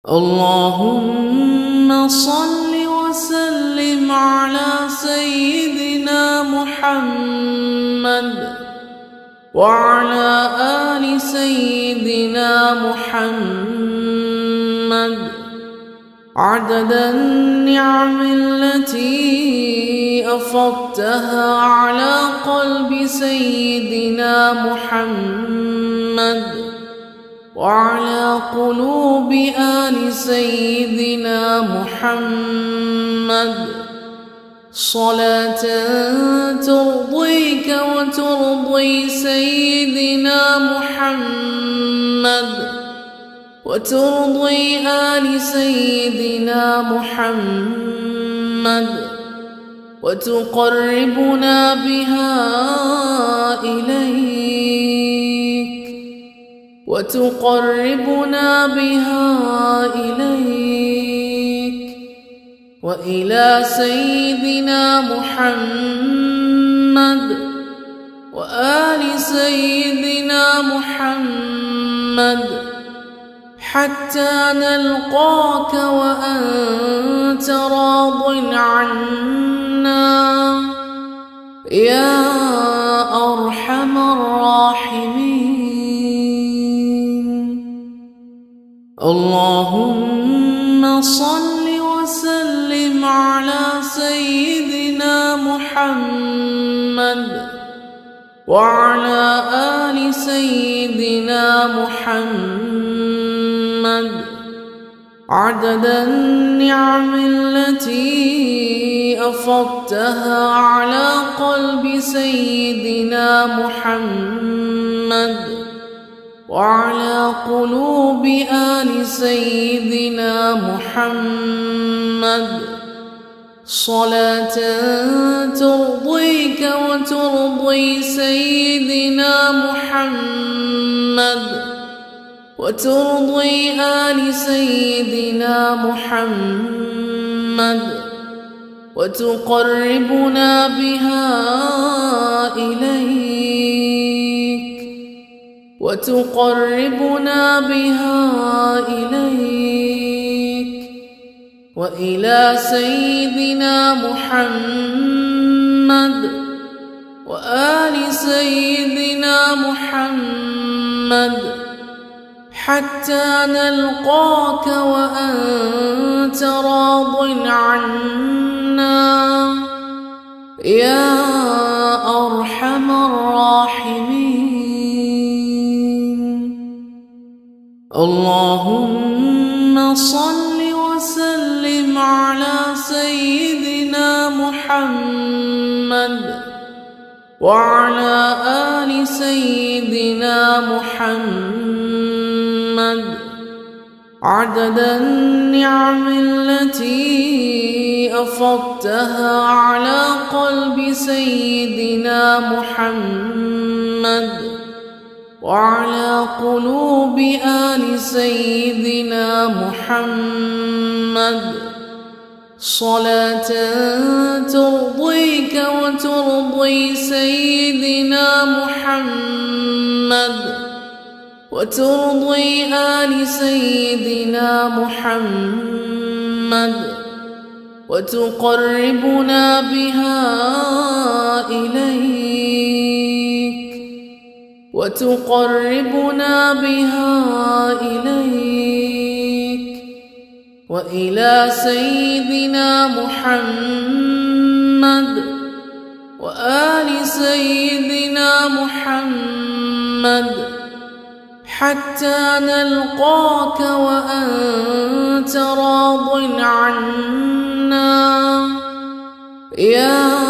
اللهم صل وسلم على سيدنا محمد وعلى آل سيدنا محمد عدد النعم التي أفضتها على قلب سيدنا محمد وعلى قلوب آل سيدنا محمد صلاة ترضيك وترضي سيدنا محمد وترضي آل سيدنا محمد وتقربنا بها إليك وإلى سيدنا محمد وآل سيدنا محمد حتى نلقاك وأنت راض عنا يا أرحم الراحمين. اللهم صل وسلم على سيدنا محمد وعلى آل سيدنا محمد عدد النعم التي أفضتها على قلب سيدنا محمد وعلى قلوب آل سيدنا محمد صلاة ترضيك وترضي سيدنا محمد وترضي آل سيدنا محمد وتقربنا بها إليك وإلى سيدنا محمد وآل سيدنا محمد حتى نلقاك وأنت راض عنا يا أرحم الراحمين. اللهم صل وسلم على سيدنا محمد وعلى آل سيدنا محمد عدد النعم التي أفضتها على قلب سيدنا محمد وعلى قلوب آل سيدنا محمد صلاة ترضيك وترضي سيدنا محمد وترضي آل سيدنا محمد وتقربنا بها إليك وإلى سيدنا محمد وآل سيدنا محمد حتى نلقاك وأنت راض عنا يا